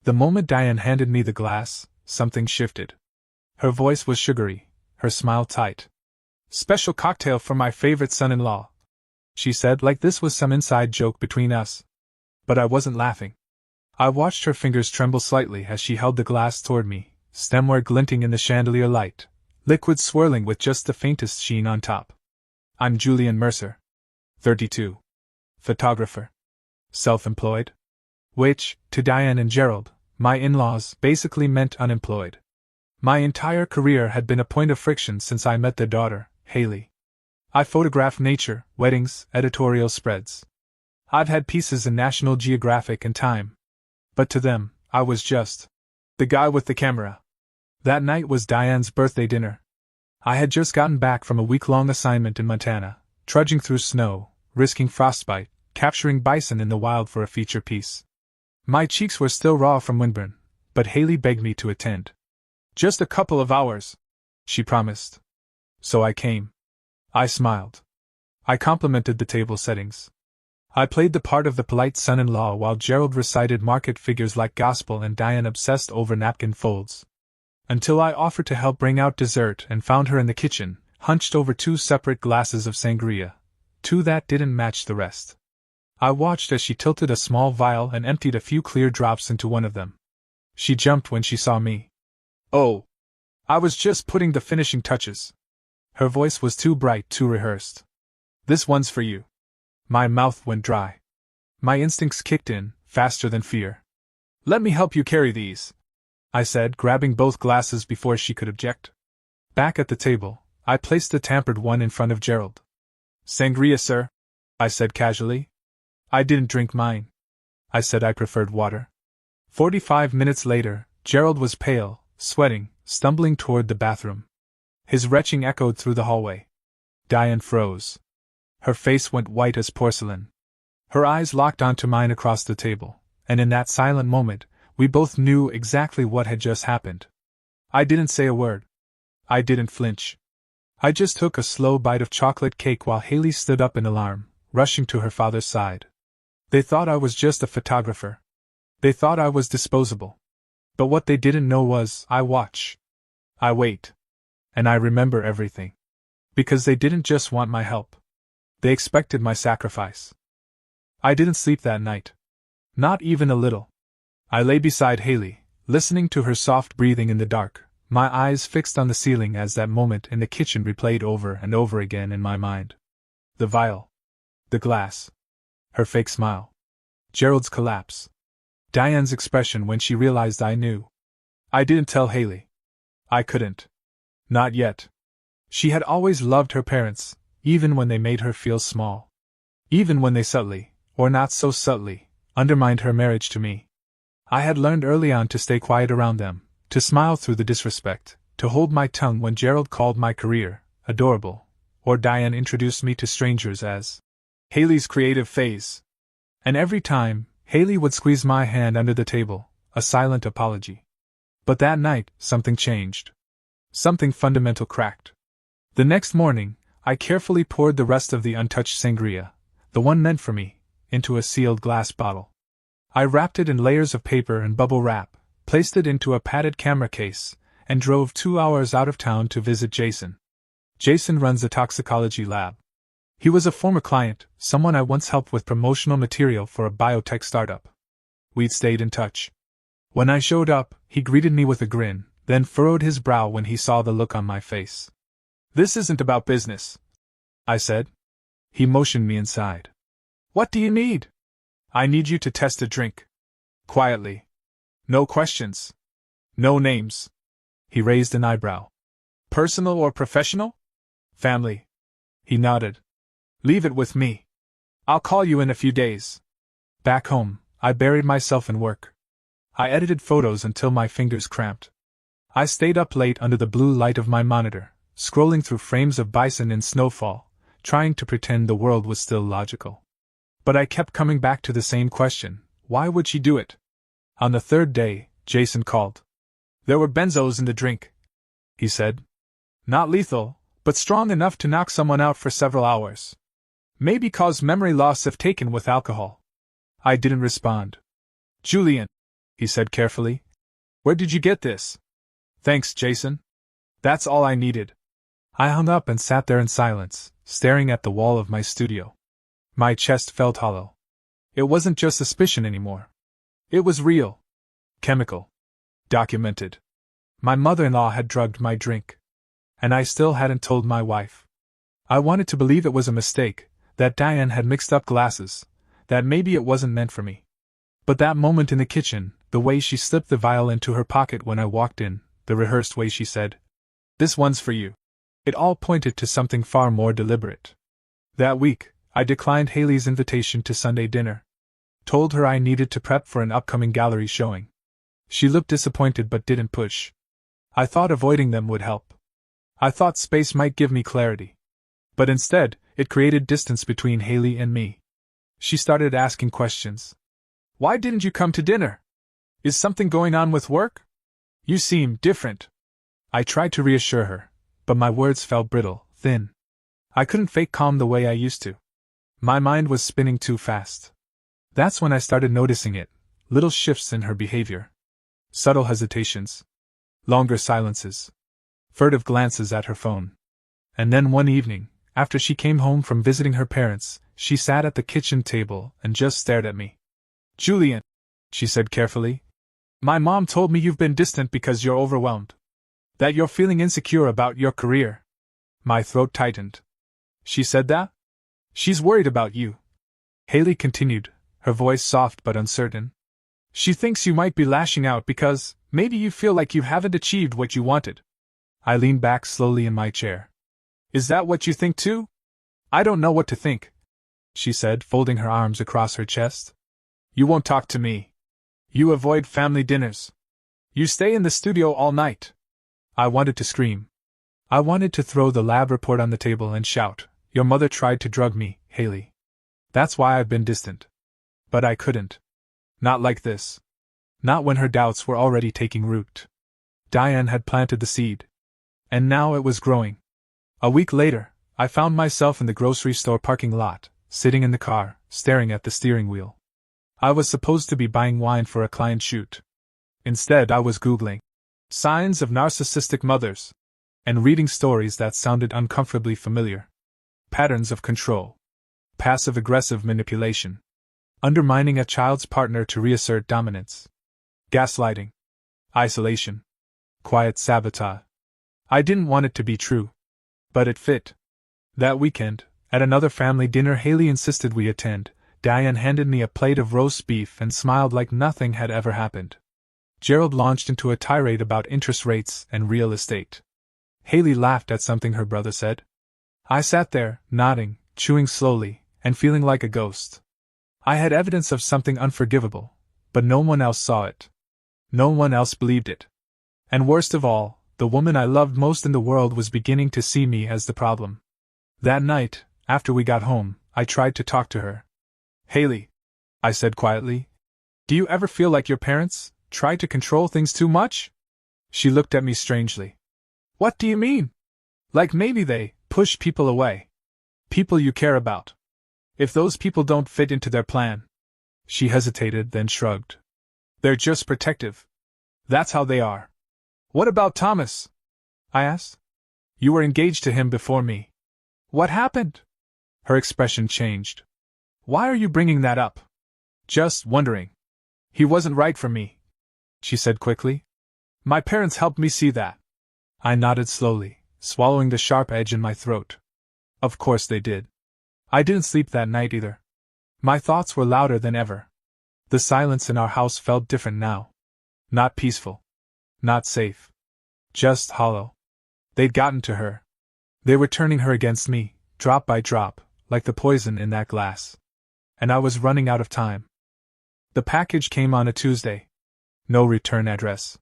The moment Diane handed me the glass, something shifted. Her voice was sugary, her smile tight. "Special cocktail for my favorite son-in-law," she said, like this was some inside joke between us. But I wasn't laughing. I watched her fingers tremble slightly as she held the glass toward me, stemware glinting in the chandelier light, liquid swirling with just the faintest sheen on top. "I'm Julian Mercer. 32. Photographer. Self-employed." Which, to Diane and Gerald, my in-laws, basically meant unemployed. My entire career had been a point of friction since I met their daughter, Haley. I photographed nature, weddings, editorial spreads. I've had pieces in National Geographic and Time. But to them, I was just the guy with the camera. That night was Diane's birthday dinner. I had just gotten back from a week-long assignment in Montana, trudging through snow, risking frostbite, capturing bison in the wild for a feature piece. My cheeks were still raw from windburn, but Haley begged me to attend. "Just a couple of hours," she promised. So I came. I smiled. I complimented the table settings. I played the part of the polite son-in-law while Gerald recited market figures like gospel and Diane obsessed over napkin folds. Until I offered to help bring out dessert and found her in the kitchen, hunched over 2 separate glasses of sangria, 2 that didn't match the rest. I watched as she tilted a small vial and emptied a few clear drops into one of them. She jumped when she saw me. "Oh, I was just putting the finishing touches." Her voice was too bright, too rehearsed. "This one's for you." My mouth went dry. My instincts kicked in, faster than fear. "Let me help you carry these," I said, grabbing both glasses before she could object. Back at the table, I placed the tampered one in front of Gerald. "Sangria, sir," I said casually. "I didn't drink mine." I said I preferred water. 45 minutes later, Gerald was pale, sweating, stumbling toward the bathroom. His retching echoed through the hallway. Diane froze. Her face went white as porcelain. Her eyes locked onto mine across the table, and in that silent moment, we both knew exactly what had just happened. I didn't say a word. I didn't flinch. I just took a slow bite of chocolate cake while Haley stood up in alarm, rushing to her father's side. They thought I was just a photographer. They thought I was disposable. But what they didn't know was, I watch. I wait. And I remember everything. Because they didn't just want my help. They expected my sacrifice. I didn't sleep that night. Not even a little. I lay beside Haley, listening to her soft breathing in the dark, my eyes fixed on the ceiling as that moment in the kitchen replayed over and over again in my mind. The vial. The glass. Her fake smile. Gerald's collapse. Diane's expression when she realized I knew. I didn't tell Haley. I couldn't. Not yet. She had always loved her parents, even when they made her feel small. Even when they subtly, or not so subtly, undermined her marriage to me. I had learned early on to stay quiet around them, to smile through the disrespect, to hold my tongue when Gerald called my career adorable, or Diane introduced me to strangers as Haley's creative phase. And every time, Haley would squeeze my hand under the table, a silent apology. But that night, something changed. Something fundamental cracked. The next morning, I carefully poured the rest of the untouched sangria, the one meant for me, into a sealed glass bottle. I wrapped it in layers of paper and bubble wrap, placed it into a padded camera case, and drove 2 hours out of town to visit Jason. Jason runs a toxicology lab. He was a former client, someone I once helped with promotional material for a biotech startup. We'd stayed in touch. When I showed up, he greeted me with a grin, then furrowed his brow when he saw the look on my face. "This isn't about business," I said. He motioned me inside. "What do you need?" "I need you to test a drink." Quietly. "No questions. No names." He raised an eyebrow. "Personal or professional?" "Family." He nodded. "Leave it with me. I'll call you in a few days." Back home, I buried myself in work. I edited photos until my fingers cramped. I stayed up late under the blue light of my monitor, scrolling through frames of bison in snowfall, trying to pretend the world was still logical. But I kept coming back to the same question: why would she do it? On the 3rd day, Jason called. "There were benzos in the drink," he said. "Not lethal, but strong enough to knock someone out for several hours. Maybe cause memory loss if taken with alcohol." I didn't respond. "Julian," he said carefully. Where did you get this? Thanks, Jason. That's all I needed. I hung up and sat there in silence, staring at the wall of my studio. My chest felt hollow. It wasn't just suspicion anymore. It was real. Chemical. Documented. My mother-in-law had drugged my drink. And I still hadn't told my wife. I wanted to believe it was a mistake, that Diane had mixed up glasses, that maybe it wasn't meant for me. But that moment in the kitchen, the way she slipped the vial into her pocket when I walked in, the rehearsed way she said, "This one's for you." It all pointed to something far more deliberate. That week, I declined Haley's invitation to Sunday dinner. Told her I needed to prep for an upcoming gallery showing. She looked disappointed but didn't push. I thought avoiding them would help. I thought space might give me clarity. But instead, it created distance between Haley and me. She started asking questions. Why didn't you come to dinner? Is something going on with work? You seem different. I tried to reassure her, but my words fell brittle, thin. I couldn't fake calm the way I used to. My mind was spinning too fast. That's when I started noticing it, little shifts in her behavior. Subtle hesitations. Longer silences. Furtive glances at her phone. And then one evening, after she came home from visiting her parents, she sat at the kitchen table and just stared at me. Julian, she said carefully, my mom told me you've been distant because you're overwhelmed. That you're feeling insecure about your career. My throat tightened. She said that? She's worried about you. Haley continued, her voice soft but uncertain. She thinks you might be lashing out because, maybe you feel like you haven't achieved what you wanted. I leaned back slowly in my chair. Is that what you think too? I don't know what to think, she said, folding her arms across her chest. You won't talk to me. You avoid family dinners. You stay in the studio all night. I wanted to scream. I wanted to throw the lab report on the table and shout, your mother tried to drug me, Haley. That's why I've been distant. But I couldn't. Not like this. Not when her doubts were already taking root. Diane had planted the seed. And now it was growing. A week later, I found myself in the grocery store parking lot, sitting in the car, staring at the steering wheel. I was supposed to be buying wine for a client shoot. Instead, I was Googling signs of narcissistic mothers and reading stories that sounded uncomfortably familiar. Patterns of control. Passive-aggressive manipulation. Undermining a child's partner to reassert dominance. Gaslighting. Isolation. Quiet sabotage. I didn't want it to be true. But it fit. That weekend, at another family dinner Haley insisted we attend, Diane handed me a plate of roast beef and smiled like nothing had ever happened. Gerald launched into a tirade about interest rates and real estate. Haley laughed at something her brother said. I sat there, nodding, chewing slowly, and feeling like a ghost. I had evidence of something unforgivable, but no one else saw it. No one else believed it. And worst of all, the woman I loved most in the world was beginning to see me as the problem. That night, after we got home, I tried to talk to her. Haley, I said quietly, do you ever feel like your parents try to control things too much? She looked at me strangely. What do you mean? Like maybe they push people away. People you care about. If those people don't fit into their plan. She hesitated, then shrugged. They're just protective. That's how they are. What about Thomas? I asked. You were engaged to him before me. What happened? Her expression changed. Why are you bringing that up? Just wondering. He wasn't right for me, she said quickly. My parents helped me see that. I nodded slowly, swallowing the sharp edge in my throat. Of course they did. I didn't sleep that night either. My thoughts were louder than ever. The silence in our house felt different now. Not peaceful. Not safe. Just hollow. They'd gotten to her. They were turning her against me, drop by drop, like the poison in that glass. And I was running out of time. The package came on a Tuesday. No return address.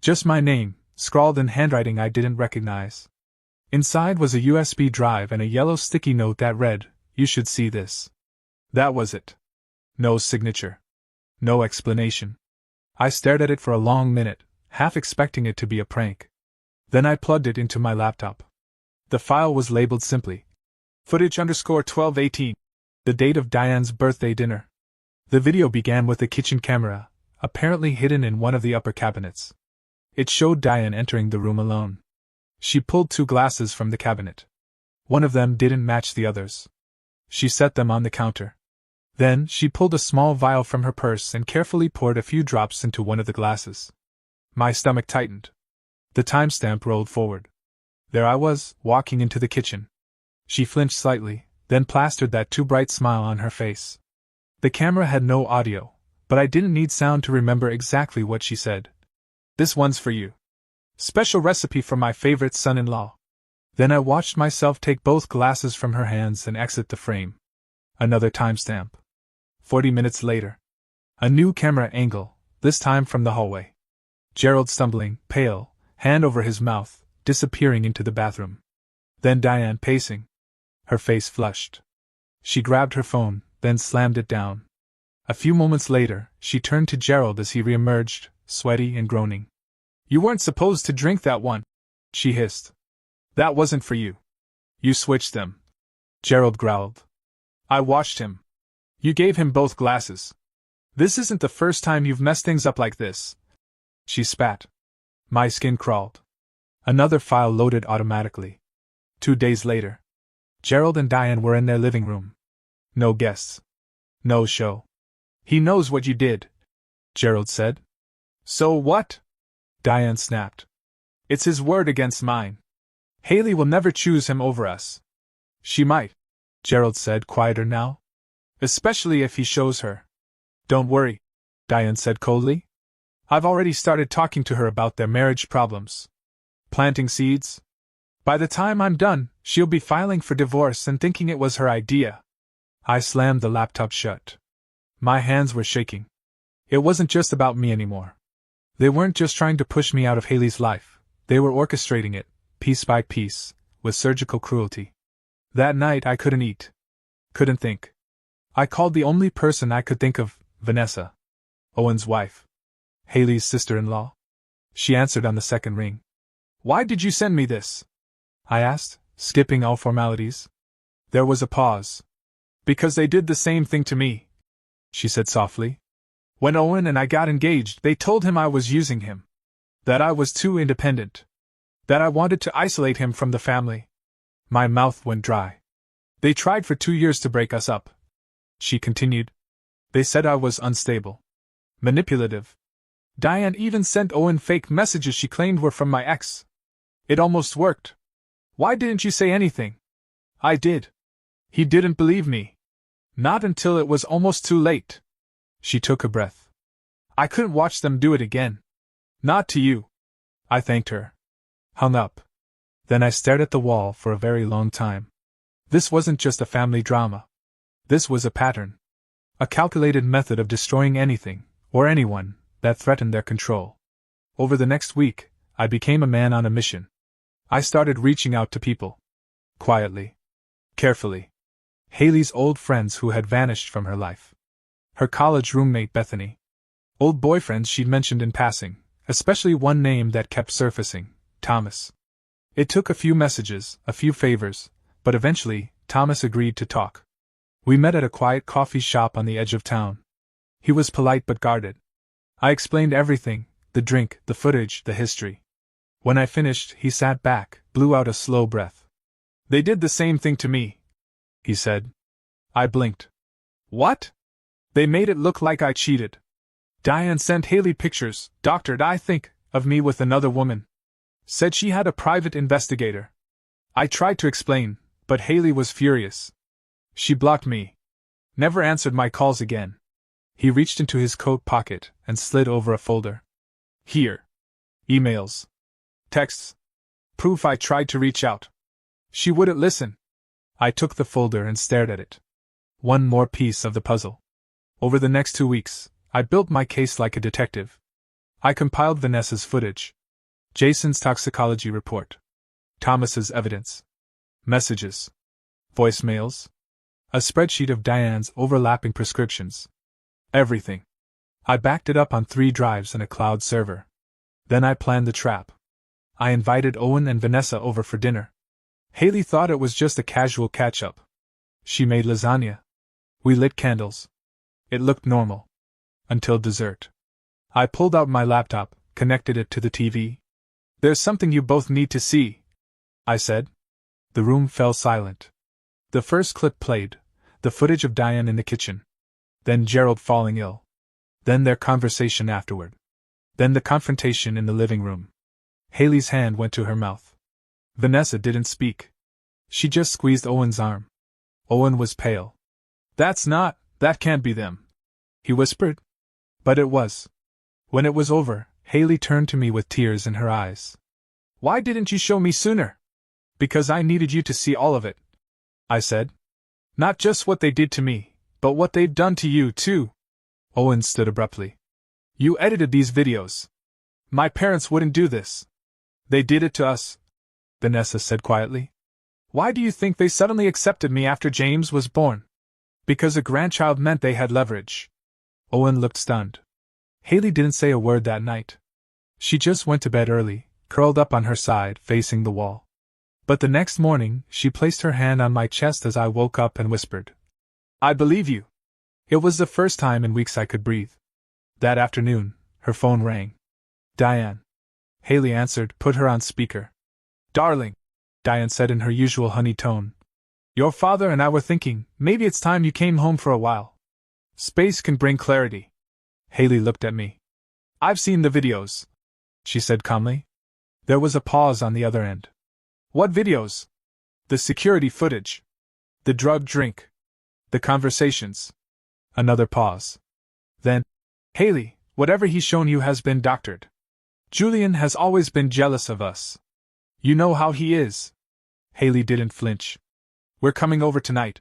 Just my name, scrawled in handwriting I didn't recognize. Inside was a USB drive and a yellow sticky note that read, "You should see this." That was it. No signature. No explanation. I stared at it for a long minute, half expecting it to be a prank. Then I plugged it into my laptop. The file was labeled simply, footage_1218, the date of Diane's birthday dinner. The video began with the kitchen camera, apparently hidden in one of the upper cabinets. It showed Diane entering the room alone. She pulled 2 glasses from the cabinet. One of them didn't match the others. She set them on the counter. Then she pulled a small vial from her purse and carefully poured a few drops into one of the glasses. My stomach tightened. The timestamp rolled forward. There I was, walking into the kitchen. She flinched slightly, then plastered that too bright smile on her face. The camera had no audio, but I didn't need sound to remember exactly what she said. This one's for you. Special recipe from my favorite son-in-law. Then I watched myself take both glasses from her hands and exit the frame. Another timestamp. 40 minutes later. A new camera angle, this time from the hallway. Gerald stumbling, pale, hand over his mouth, disappearing into the bathroom. Then Diane pacing. Her face flushed. She grabbed her phone, then slammed it down. A few moments later, she turned to Gerald as he reemerged, sweaty and groaning. You weren't supposed to drink that one, she hissed. That wasn't for you. You switched them. Gerald growled. I watched him. You gave him both glasses. This isn't the first time you've messed things up like this. She spat. My skin crawled. Another file loaded automatically. 2 days later. Gerald and Diane were in their living room. No guests. No show. He knows what you did, Gerald said. So what? Diane snapped. It's his word against mine. Haley will never choose him over us. She might, Gerald said, quieter now. Especially if he shows her. Don't worry, Diane said coldly. I've already started talking to her about their marriage problems. Planting seeds. By the time I'm done, she'll be filing for divorce and thinking it was her idea. I slammed the laptop shut. My hands were shaking. It wasn't just about me anymore. They weren't just trying to push me out of Haley's life, they were orchestrating it, piece by piece, with surgical cruelty. That night I couldn't eat. Couldn't think. I called the only person I could think of, Vanessa. Owen's wife. Haley's sister-in-law. She answered on the second ring. Why did you send me this? I asked, skipping all formalities. There was a pause. Because they did the same thing to me, she said softly. When Owen and I got engaged, they told him I was using him. That I was too independent. That I wanted to isolate him from the family. My mouth went dry. They tried for 2 years to break us up, she continued. They said I was unstable. Manipulative. Diane even sent Owen fake messages she claimed were from my ex. It almost worked. Why didn't you say anything? I did. He didn't believe me. Not until it was almost too late. She took a breath. I couldn't watch them do it again. Not to you. I thanked her. Hung up. Then I stared at the wall for a very long time. This wasn't just a family drama. This was a pattern. A calculated method of destroying anything, or anyone, that threatened their control. Over the next week, I became a man on a mission. I started reaching out to people. Quietly. Carefully. Haley's old friends who had vanished from her life. Her college roommate Bethany. Old boyfriends she'd mentioned in passing, especially one name that kept surfacing, Thomas. It took a few messages, a few favors, but eventually, Thomas agreed to talk. We met at a quiet coffee shop on the edge of town. He was polite but guarded. I explained everything, the drink, the footage, the history. When I finished, he sat back, blew out a slow breath. They did the same thing to me, he said. I blinked. What? They made it look like I cheated. Diane sent Haley pictures, doctored I think, of me with another woman. Said she had a private investigator. I tried to explain, but Haley was furious. She blocked me. Never answered my calls again. He reached into his coat pocket and slid over a folder. Here. Emails. Texts. Proof I tried to reach out. She wouldn't listen. I took the folder and stared at it. One more piece of the puzzle. Over the next 2 weeks, I built my case like a detective. I compiled Vanessa's footage. Jason's toxicology report. Thomas's evidence. Messages. Voicemails. A spreadsheet of Diane's overlapping prescriptions. Everything. I backed it up on 3 drives and a cloud server. Then I planned the trap. I invited Owen and Vanessa over for dinner. Haley thought it was just a casual catch-up. She made lasagna. We lit candles. It looked normal. Until dessert. I pulled out my laptop, connected it to the TV. There's something you both need to see, I said. The room fell silent. The first clip played, the footage of Diane in the kitchen. Then Gerald falling ill. Then their conversation afterward. Then the confrontation in the living room. Haley's hand went to her mouth. Vanessa didn't speak. She just squeezed Owen's arm. Owen was pale. That can't be them, he whispered. But it was. When it was over, Haley turned to me with tears in her eyes. Why didn't you show me sooner? Because I needed you to see all of it, I said. Not just what they did to me, but what they've done to you, too. Owen stood abruptly. You edited these videos. My parents wouldn't do this. They did it to us, Vanessa said quietly. Why do you think they suddenly accepted me after James was born? Because a grandchild meant they had leverage. Owen looked stunned. Haley didn't say a word that night. She just went to bed early, curled up on her side, facing the wall. But the next morning, she placed her hand on my chest as I woke up and whispered, I believe you. It was the first time in weeks I could breathe. That afternoon, her phone rang. Diane. Haley answered, put her on speaker. Darling, Diane said in her usual honey tone. Your father and I were thinking, maybe it's time you came home for a while. Space can bring clarity. Haley looked at me. I've seen the videos, she said calmly. There was a pause on the other end. What videos? The security footage. The drug drink. The conversations. Another pause. Then, Haley, whatever he's shown you has been doctored. Julian has always been jealous of us. You know how he is. Haley didn't flinch. We're coming over tonight,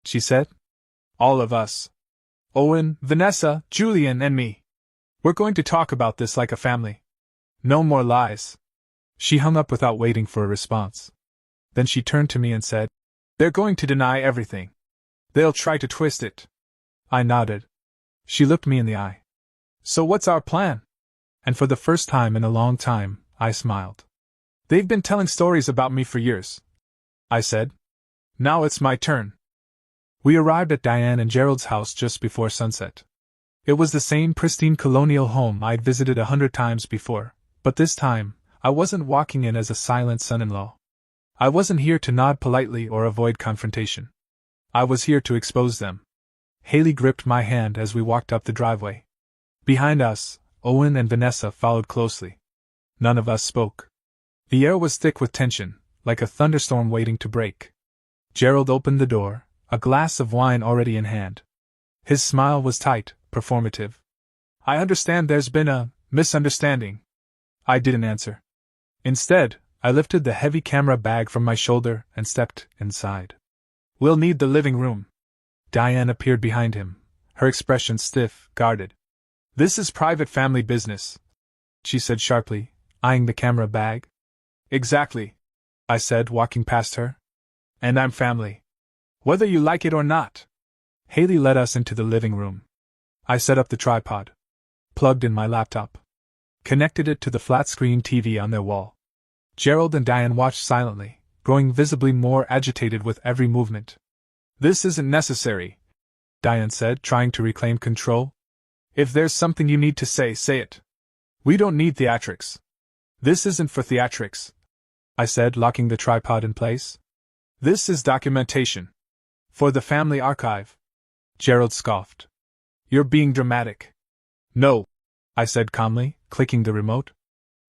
she said. All of us. Owen, Vanessa, Julian, and me. We're going to talk about this like a family. No more lies. She hung up without waiting for a response. Then she turned to me and said, They're going to deny everything. They'll try to twist it. I nodded. She looked me in the eye. So what's our plan? And for the first time in a long time, I smiled. They've been telling stories about me for years, I said. Now it's my turn. We arrived at Diane and Gerald's house just before sunset. It was the same pristine colonial home I'd visited 100 times before, but this time, I wasn't walking in as a silent son-in-law. I wasn't here to nod politely or avoid confrontation. I was here to expose them. Haley gripped my hand as we walked up the driveway. Behind us, Owen and Vanessa followed closely. None of us spoke. The air was thick with tension, like a thunderstorm waiting to break. Gerald opened the door, a glass of wine already in hand. His smile was tight, performative. I understand there's been a misunderstanding. I didn't answer. Instead, I lifted the heavy camera bag from my shoulder and stepped inside. We'll need the living room. Diane appeared behind him, her expression stiff, guarded. This is private family business, she said sharply, eyeing the camera bag. Exactly, I said, walking past her. And I'm family. Whether you like it or not. Haley led us into the living room. I set up the tripod. Plugged in my laptop. Connected it to the flat-screen TV on their wall. Gerald and Diane watched silently, growing visibly more agitated with every movement. This isn't necessary, Diane said, trying to reclaim control. If there's something you need to say, say it. We don't need theatrics. This isn't for theatrics, I said, locking the tripod in place. This is documentation. For the family archive. Gerald scoffed. You're being dramatic. No, I said calmly, clicking the remote.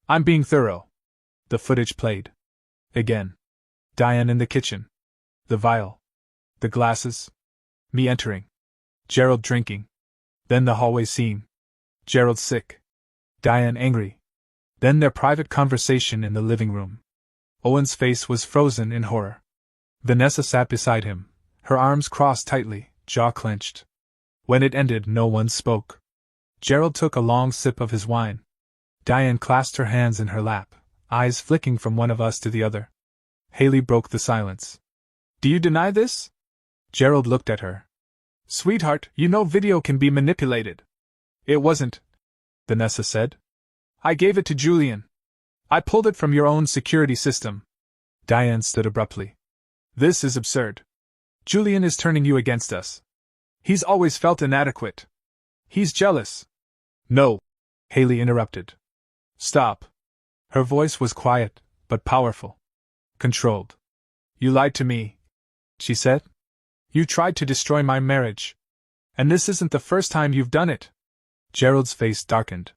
I'm being thorough. The footage played. Again. Diane in the kitchen. The vial. The glasses. Me entering. Gerald drinking. Then the hallway scene. Gerald sick. Diane angry. Then their private conversation in the living room. Owen's face was frozen in horror. Vanessa sat beside him, her arms crossed tightly, jaw clenched. When it ended, no one spoke. Gerald took a long sip of his wine. Diane clasped her hands in her lap, eyes flicking from one of us to the other. Haley broke the silence. Do you deny this? Gerald looked at her. Sweetheart, you know video can be manipulated. It wasn't, Vanessa said. I gave it to Julian. I pulled it from your own security system. Diane stood abruptly. This is absurd. Julian is turning you against us. He's always felt inadequate. He's jealous. No, Haley interrupted. Stop. Her voice was quiet, but powerful. Controlled. You lied to me, she said. You tried to destroy my marriage. And this isn't the first time you've done it. Gerald's face darkened.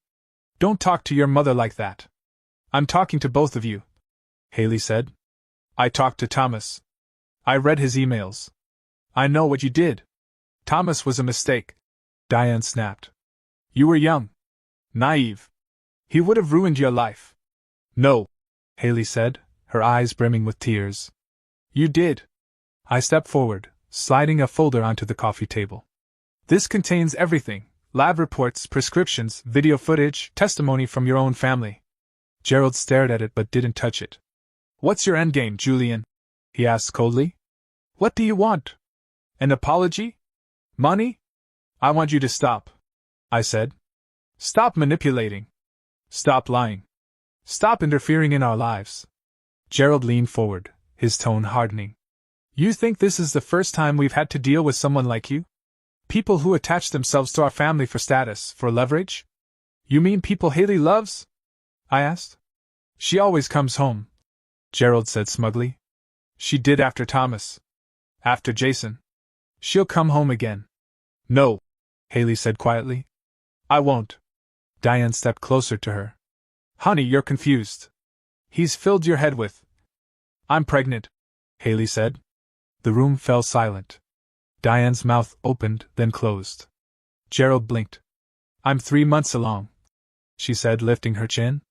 Don't talk to your mother like that. I'm talking to both of you, Haley said. I talked to Thomas. I read his emails. I know what you did. Thomas was a mistake, Diane snapped. You were young. Naive. He would have ruined your life. No, Haley said, her eyes brimming with tears. You did. I stepped forward, sliding a folder onto the coffee table. This contains everything: lab reports, prescriptions, video footage, testimony from your own family. Gerald stared at it but didn't touch it. What's your endgame, Julian? He asked coldly. What do you want? An apology? Money? I want you to stop, I said. Stop manipulating. Stop lying. Stop interfering in our lives. Gerald leaned forward, his tone hardening. You think this is the first time we've had to deal with someone like you? People who attach themselves to our family for status, for leverage? You mean people Haley loves? I asked. She always comes home, Gerald said smugly. She did after Thomas. After Jason. She'll come home again. No, Haley said quietly. I won't. Diane stepped closer to her. Honey, you're confused. He's filled your head with. I'm pregnant, Haley said. The room fell silent. Diane's mouth opened, then closed. Gerald blinked. I'm 3 months along, she said, lifting her chin.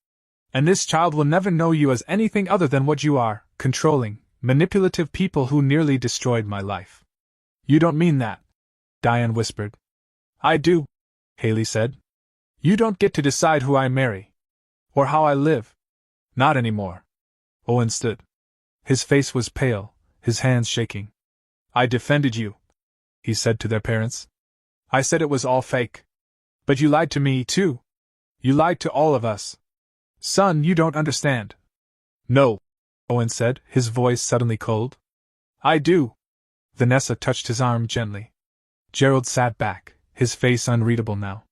And this child will never know you as anything other than what you are: controlling, manipulative people who nearly destroyed my life. You don't mean that, Diane whispered. I do, Haley said. You don't get to decide who I marry. Or how I live. Not anymore. Owen stood. His face was pale, his hands shaking. I defended you, he said to their parents. I said it was all fake. But you lied to me, too. You lied to all of us. Son, you don't understand. No, Owen said, his voice suddenly cold. I do. Vanessa touched his arm gently. Gerald sat back, his face unreadable now.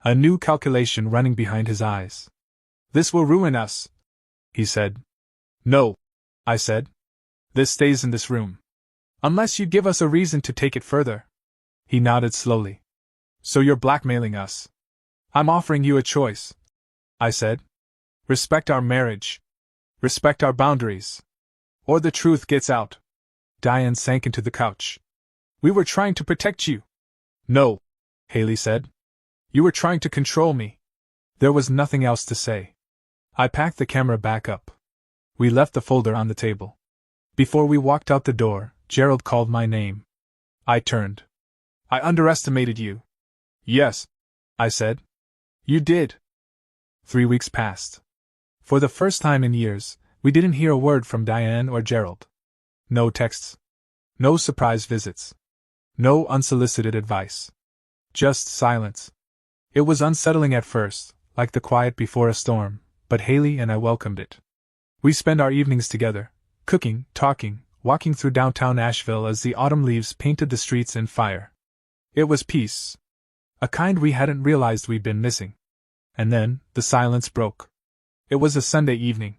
A new calculation running behind his eyes. This will ruin us, he said. No, I said. This stays in this room. Unless you give us a reason to take it further. He nodded slowly. So you're blackmailing us. I'm offering you a choice, I said. Respect our marriage. Respect our boundaries. Or the truth gets out. Diane sank into the couch. We were trying to protect you. No, Haley said. You were trying to control me. There was nothing else to say. I packed the camera back up. We left the folder on the table. Before we walked out the door, Gerald called my name. I turned. I underestimated you. Yes, I said. You did. 3 weeks passed. For the first time in years, we didn't hear a word from Diane or Gerald. No texts. No surprise visits. No unsolicited advice. Just silence. It was unsettling at first, like the quiet before a storm, but Haley and I welcomed it. We spent our evenings together, cooking, talking, walking through downtown Asheville as the autumn leaves painted the streets in fire. It was peace. A kind we hadn't realized we'd been missing. And then, the silence broke. It was a Sunday evening.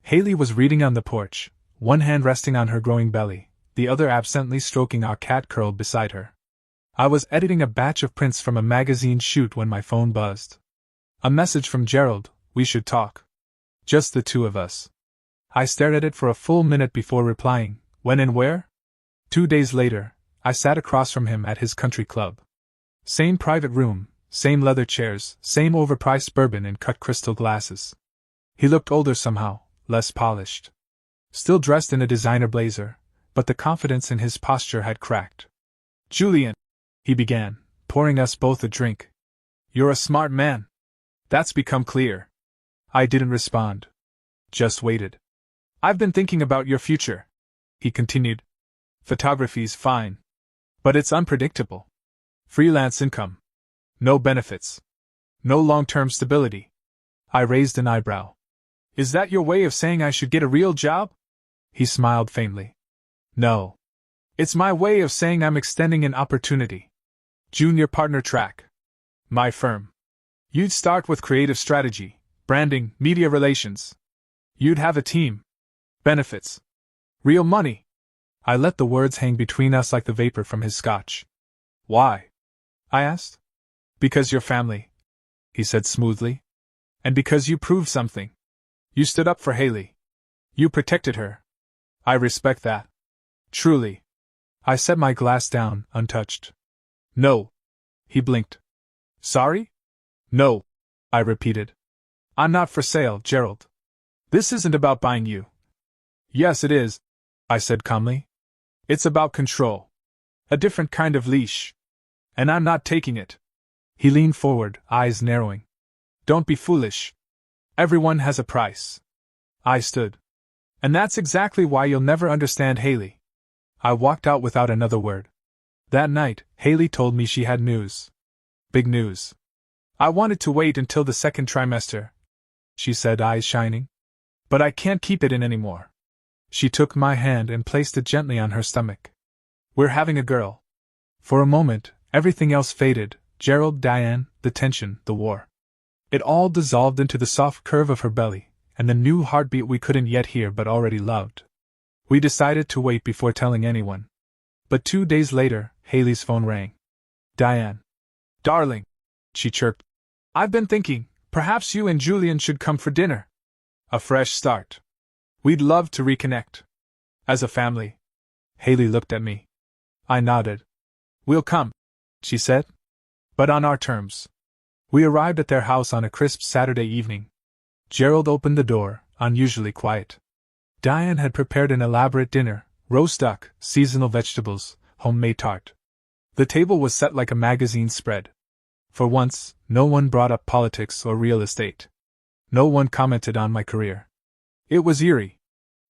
Haley was reading on the porch, one hand resting on her growing belly, the other absently stroking our cat curled beside her. I was editing a batch of prints from a magazine shoot when my phone buzzed. A message from Gerald: we should talk. Just the two of us. I stared at it for a full minute before replying. When and where? 2 days later, I sat across from him at his country club. Same private room, same leather chairs, same overpriced bourbon in cut crystal glasses. He looked older somehow, less polished. Still dressed in a designer blazer, but the confidence in his posture had cracked. Julian, he began, pouring us both a drink. You're a smart man. That's become clear. I didn't respond. Just waited. I've been thinking about your future, he continued. Photography's fine. But it's unpredictable. Freelance income. No benefits. No long-term stability. I raised an eyebrow. Is that your way of saying I should get a real job? He smiled faintly. No. It's my way of saying I'm extending an opportunity. Junior partner track. My firm. You'd start with creative strategy, branding, media relations. You'd have a team. Benefits. Real money. I let the words hang between us like the vapor from his scotch. Why? I asked. Because your family, he said smoothly. And because you proved something. You stood up for Haley. You protected her. I respect that. Truly. I set my glass down, untouched. No. He blinked. Sorry? No. I repeated. I'm not for sale, Gerald. This isn't about buying you. Yes, it is, I said calmly. It's about control. A different kind of leash. And I'm not taking it. He leaned forward, eyes narrowing. Don't be foolish. Everyone has a price. I stood. And that's exactly why you'll never understand Haley. I walked out without another word. That night, Haley told me she had news. Big news. I wanted to wait until the second trimester, she said, eyes shining. But I can't keep it in anymore. She took my hand and placed it gently on her stomach. We're having a girl. For a moment, everything else faded, Gerald, Diane, the tension, the war. It all dissolved into the soft curve of her belly, and the new heartbeat we couldn't yet hear but already loved. We decided to wait before telling anyone. But 2 days later, Haley's phone rang. Diane. Darling, she chirped. I've been thinking, perhaps you and Julian should come for dinner. A fresh start. We'd love to reconnect. As a family. Haley looked at me. I nodded. We'll come, she said. But on our terms. We arrived at their house on a crisp Saturday evening. Gerald opened the door, unusually quiet. Diane had prepared an elaborate dinner, roast duck, seasonal vegetables, homemade tart. The table was set like a magazine spread. For once, no one brought up politics or real estate. No one commented on my career. It was eerie.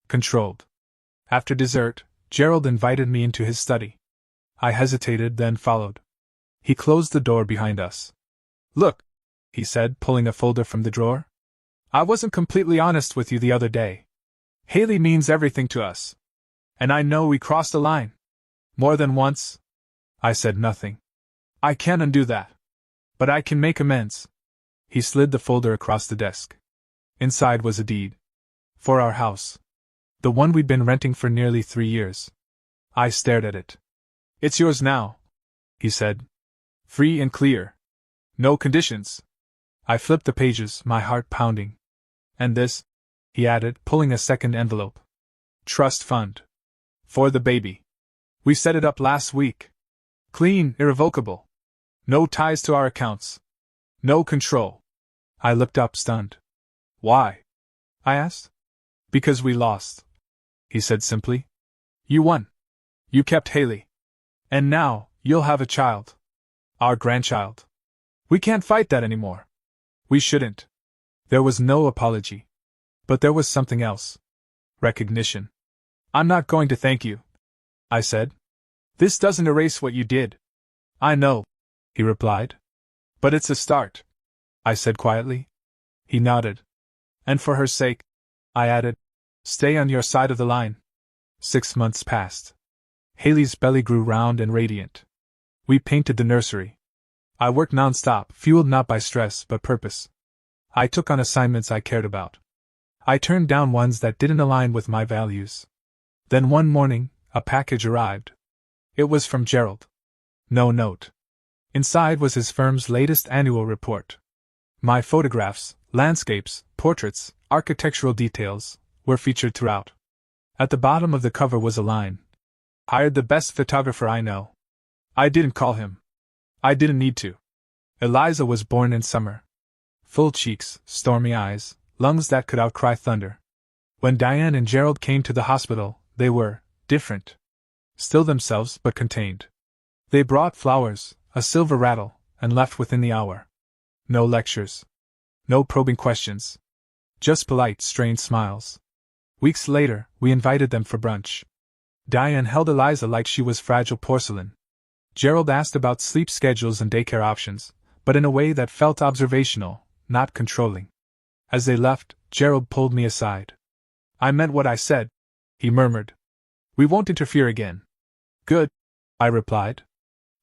Controlled. After dessert, Gerald invited me into his study. I hesitated, then followed. He closed the door behind us. Look, he said, pulling a folder from the drawer. I wasn't completely honest with you the other day. Haley means everything to us. And I know we crossed a line. More than once. I said nothing. I can't undo that. But I can make amends. He slid the folder across the desk. Inside was a deed. For our house. The one we'd been renting for nearly 3 years. I stared at it. It's yours now, he said. Free and clear. No conditions. I flipped the pages, my heart pounding. And this, he added, pulling a second envelope. Trust fund. For the baby. We set it up last week. Clean, irrevocable. No ties to our accounts. No control. I looked up, stunned. Why? I asked. Because we lost, he said simply. You won. You kept Haley. And now, you'll have a child. Our grandchild. We can't fight that anymore. We shouldn't. There was no apology. But there was something else. Recognition. I'm not going to thank you, I said. This doesn't erase what you did. I know, he replied. But it's a start, I said quietly. He nodded. And for her sake, I added, stay on your side of the line. 6 months passed. Haley's belly grew round and radiant. We painted the nursery. I worked nonstop, fueled not by stress but purpose. I took on assignments I cared about. I turned down ones that didn't align with my values. Then one morning, a package arrived. It was from Gerald. No note. Inside was his firm's latest annual report. My photographs, landscapes, portraits, architectural details, were featured throughout. At the bottom of the cover was a line. Hired the best photographer I know. I didn't call him. I didn't need to. Eliza was born in summer. Full cheeks, stormy eyes, lungs that could outcry thunder. When Diane and Gerald came to the hospital, they were different. Still themselves, but contained. They brought flowers, a silver rattle, and left within the hour. No lectures. No probing questions. Just polite, strained smiles. Weeks later, we invited them for brunch. Diane held Eliza like she was fragile porcelain. Gerald asked about sleep schedules and daycare options, but in a way that felt observational, not controlling. As they left, Gerald pulled me aside. I meant what I said, he murmured. We won't interfere again. Good, I replied.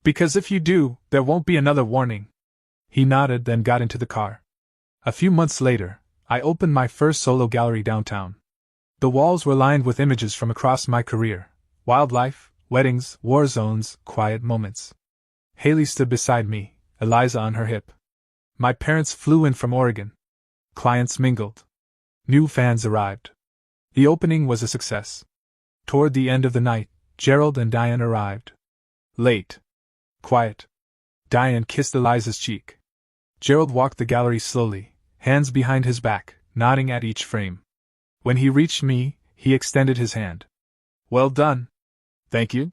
Because if you do, there won't be another warning. He nodded, then got into the car. A few months later, I opened my first solo gallery downtown. The walls were lined with images from across my career: wildlife, weddings, war zones, quiet moments. Haley stood beside me, Eliza on her hip. My parents flew in from Oregon. Clients mingled. New fans arrived. The opening was a success. Toward the end of the night, Gerald and Diane arrived. Late. Quiet. Diane kissed Eliza's cheek. Gerald walked the gallery slowly, hands behind his back, nodding at each frame. When he reached me, he extended his hand. Well done. Thank you.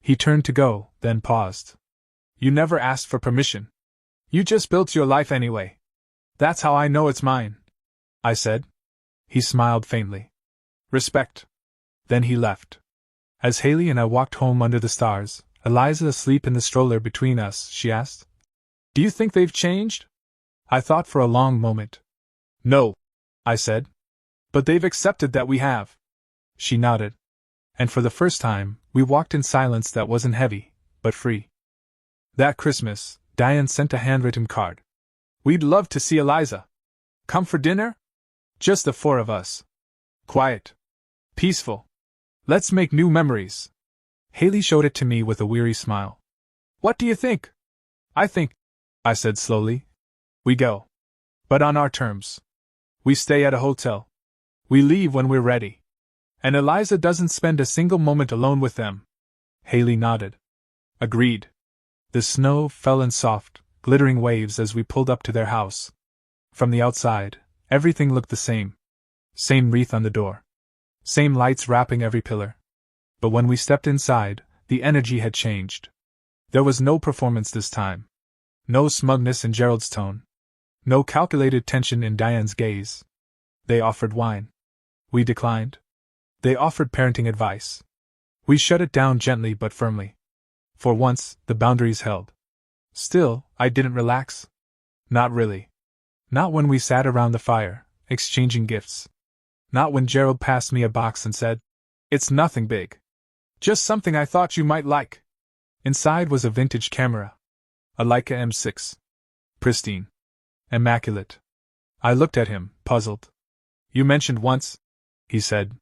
He turned to go, then paused. You never asked for permission. You just built your life anyway. That's how I know it's mine, I said. He smiled faintly. Respect. Then he left. As Haley and I walked home under the stars, Eliza asleep in the stroller between us, she asked, Do you think they've changed? I thought for a long moment. No, I said. But they've accepted that we have. She nodded. And for the first time, we walked in silence that wasn't heavy, but free. That Christmas, Diane sent a handwritten card. We'd love to see Eliza. Come for dinner? Just the four of us. Quiet. Peaceful. Let's make new memories. Haley showed it to me with a weary smile. What do you think? I think, I said slowly, we go. But on our terms. We stay at a hotel. We leave when we're ready. And Eliza doesn't spend a single moment alone with them. Haley nodded. Agreed. The snow fell in soft, glittering waves as we pulled up to their house. From the outside, everything looked the same. Same wreath on the door. Same lights wrapping every pillar. But when we stepped inside, the energy had changed. There was no performance this time. No smugness in Gerald's tone. No calculated tension in Diane's gaze. They offered wine. We declined. They offered parenting advice. We shut it down gently but firmly. For once, the boundaries held. Still, I didn't relax. Not really. Not when we sat around the fire, exchanging gifts. Not when Gerald passed me a box and said, It's nothing big. Just something I thought you might like. Inside was a vintage camera. A Leica M6. Pristine. Immaculate. I looked at him, puzzled. You mentioned once, he said,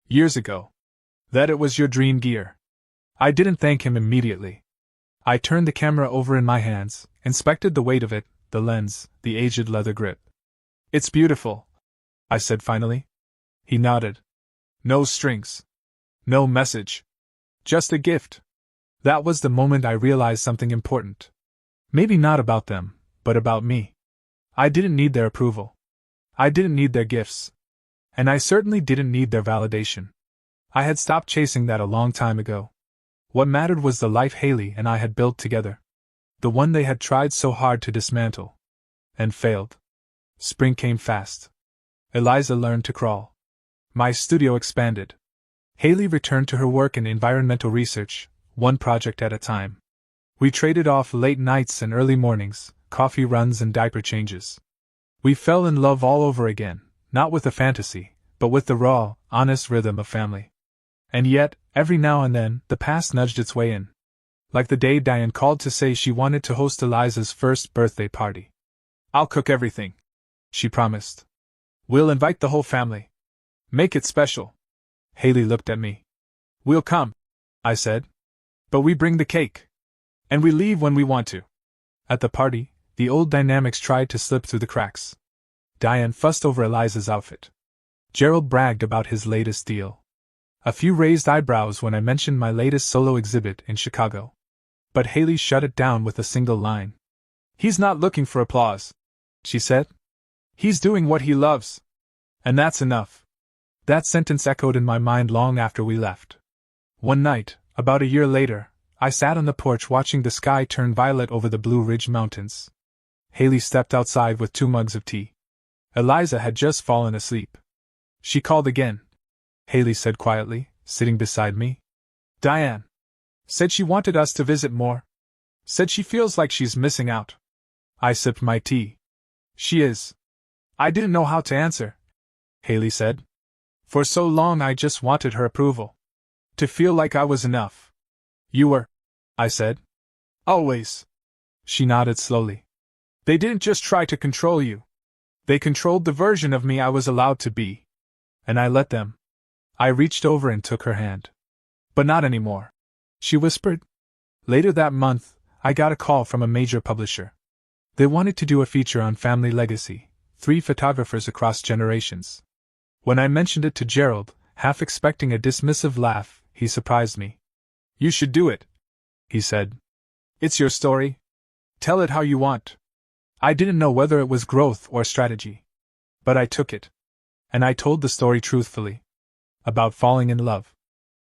years ago, that it was your dream gear. I didn't thank him immediately. I turned the camera over in my hands, inspected the weight of it, the lens, the aged leather grip. It's beautiful, I said finally. He nodded. No strings. No message. Just a gift. That was the moment I realized something important. Maybe not about them, but about me. I didn't need their approval. I didn't need their gifts. And I certainly didn't need their validation. I had stopped chasing that a long time ago. What mattered was the life Haley and I had built together. The one they had tried so hard to dismantle. And failed. Spring came fast. Eliza learned to crawl. My studio expanded. Haley returned to her work in environmental research, one project at a time. We traded off late nights and early mornings, coffee runs and diaper changes. We fell in love all over again, not with a fantasy, but with the raw, honest rhythm of family. And yet, every now and then, the past nudged its way in. Like the day Diane called to say she wanted to host Eliza's first birthday party. I'll cook everything, she promised. We'll invite the whole family. Make it special. Haley looked at me. We'll come, I said. But we bring the cake. And we leave when we want to. At the party, the old dynamics tried to slip through the cracks. Diane fussed over Eliza's outfit. Gerald bragged about his latest deal. A few raised eyebrows when I mentioned my latest solo exhibit in Chicago. But Haley shut it down with a single line. He's not looking for applause, she said. He's doing what he loves. And that's enough. That sentence echoed in my mind long after we left. One night, about a year later, I sat on the porch watching the sky turn violet over the Blue Ridge Mountains. Haley stepped outside with 2 mugs of tea. Eliza had just fallen asleep. She called again. Haley said quietly, sitting beside me. Diane. Said she wanted us to visit more. Said she feels like she's missing out. I sipped my tea. She is. I didn't know how to answer, Haley said. For so long I just wanted her approval. To feel like I was enough. You were, I said. Always. She nodded slowly. They didn't just try to control you. They controlled the version of me I was allowed to be. And I let them. I reached over and took her hand. But not anymore, she whispered. Later that month, I got a call from a major publisher. They wanted to do a feature on family legacy, 3 photographers across generations. When I mentioned it to Gerald, half expecting a dismissive laugh, he surprised me. You should do it, he said. It's your story. Tell it how you want. I didn't know whether it was growth or strategy. But I took it. And I told the story truthfully. About falling in love.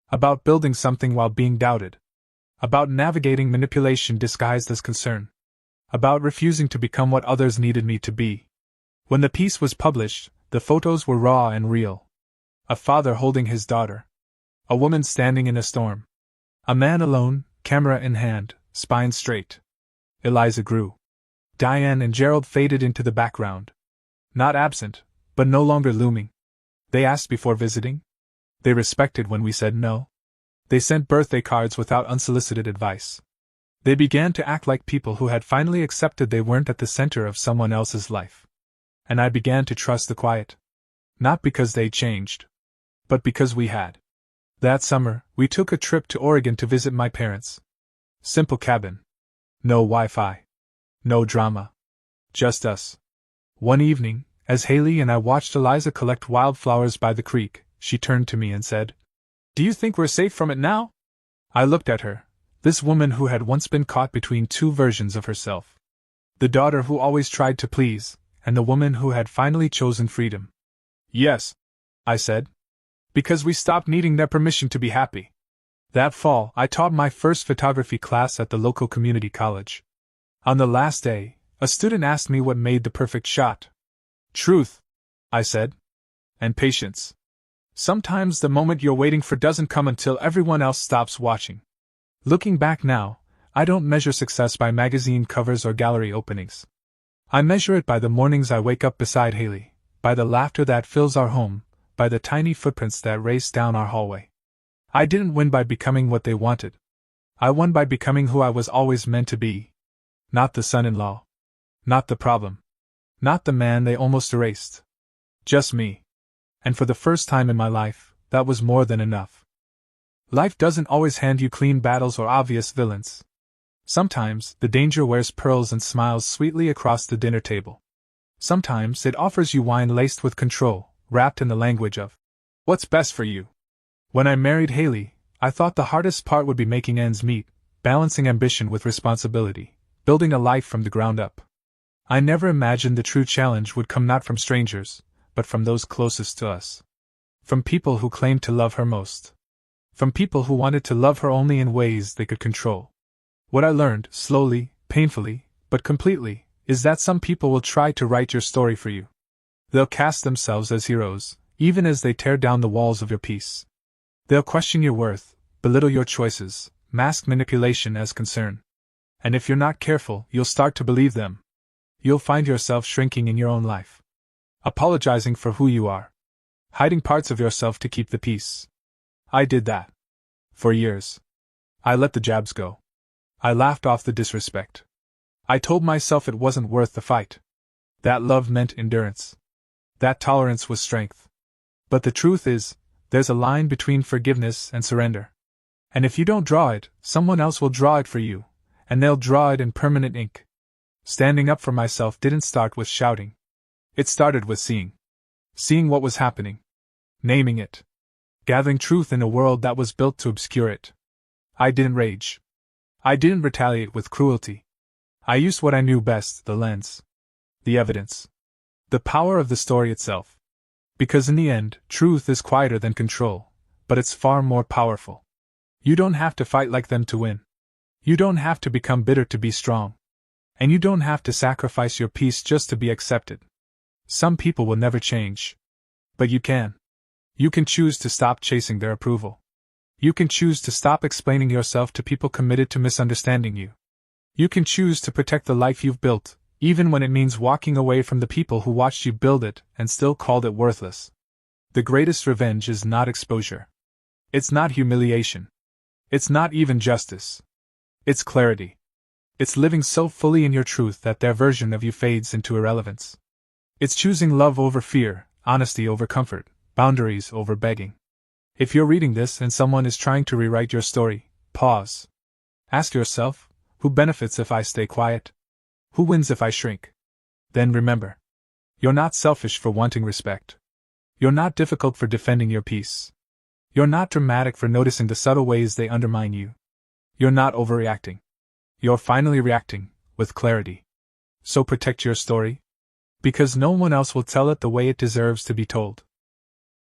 About building something while being doubted. About navigating manipulation disguised as concern. About refusing to become what others needed me to be. When the piece was published, the photos were raw and real. A father holding his daughter. A woman standing in a storm. A man alone, camera in hand, spine straight. Eliza grew. Diane and Gerald faded into the background. Not absent, but no longer looming. They asked before visiting. They respected when we said no. They sent birthday cards without unsolicited advice. They began to act like people who had finally accepted they weren't at the center of someone else's life. And I began to trust the quiet. Not because they changed, but because we had. That summer, we took a trip to Oregon to visit my parents. Simple cabin. No Wi-Fi. No drama. Just us. One evening, as Haley and I watched Eliza collect wildflowers by the creek, she turned to me and said, "Do you think we're safe from it now?" I looked at her, this woman who had once been caught between 2 versions of herself. The daughter who always tried to please, and the woman who had finally chosen freedom. "Yes," I said. "Because we stopped needing their permission to be happy." That fall, I taught my first photography class at the local community college. On the last day, a student asked me what made the perfect shot. "Truth," I said. "And patience. Sometimes the moment you're waiting for doesn't come until everyone else stops watching." Looking back now, I don't measure success by magazine covers or gallery openings. I measure it by the mornings I wake up beside Haley, by the laughter that fills our home, by the tiny footprints that race down our hallway. I didn't win by becoming what they wanted. I won by becoming who I was always meant to be. Not the son-in-law. Not the problem. Not the man they almost erased. Just me. And for the first time in my life, that was more than enough. Life doesn't always hand you clean battles or obvious villains. Sometimes, the danger wears pearls and smiles sweetly across the dinner table. Sometimes, it offers you wine laced with control, wrapped in the language of what's best for you. When I married Haley, I thought the hardest part would be making ends meet, balancing ambition with responsibility, building a life from the ground up. I never imagined the true challenge would come not from strangers, but from those closest to us. From people who claimed to love her most. From people who wanted to love her only in ways they could control. What I learned, slowly, painfully, but completely, is that some people will try to write your story for you. They'll cast themselves as heroes, even as they tear down the walls of your peace. They'll question your worth, belittle your choices, mask manipulation as concern. And if you're not careful, you'll start to believe them. You'll find yourself shrinking in your own life. Apologizing for who you are. Hiding parts of yourself to keep the peace. I did that. For years. I let the jabs go. I laughed off the disrespect. I told myself it wasn't worth the fight. That love meant endurance. That tolerance was strength. But the truth is, there's a line between forgiveness and surrender. And if you don't draw it, someone else will draw it for you, and they'll draw it in permanent ink. Standing up for myself didn't start with shouting. It started with seeing. Seeing what was happening. Naming it. Gathering truth in a world that was built to obscure it. I didn't rage. I didn't retaliate with cruelty. I used what I knew best, the lens. The evidence. The power of the story itself. Because in the end, truth is quieter than control, but it's far more powerful. You don't have to fight like them to win. You don't have to become bitter to be strong. And you don't have to sacrifice your peace just to be accepted. Some people will never change. But you can. You can choose to stop chasing their approval. You can choose to stop explaining yourself to people committed to misunderstanding you. You can choose to protect the life you've built, even when it means walking away from the people who watched you build it and still called it worthless. The greatest revenge is not exposure. It's not humiliation. It's not even justice. It's clarity. It's living so fully in your truth that their version of you fades into irrelevance. It's choosing love over fear, honesty over comfort, boundaries over begging. If you're reading this and someone is trying to rewrite your story, pause. Ask yourself, who benefits if I stay quiet? Who wins if I shrink? Then remember, you're not selfish for wanting respect. You're not difficult for defending your peace. You're not dramatic for noticing the subtle ways they undermine you. You're not overreacting. You're finally reacting, with clarity. So protect your story, because no one else will tell it the way it deserves to be told.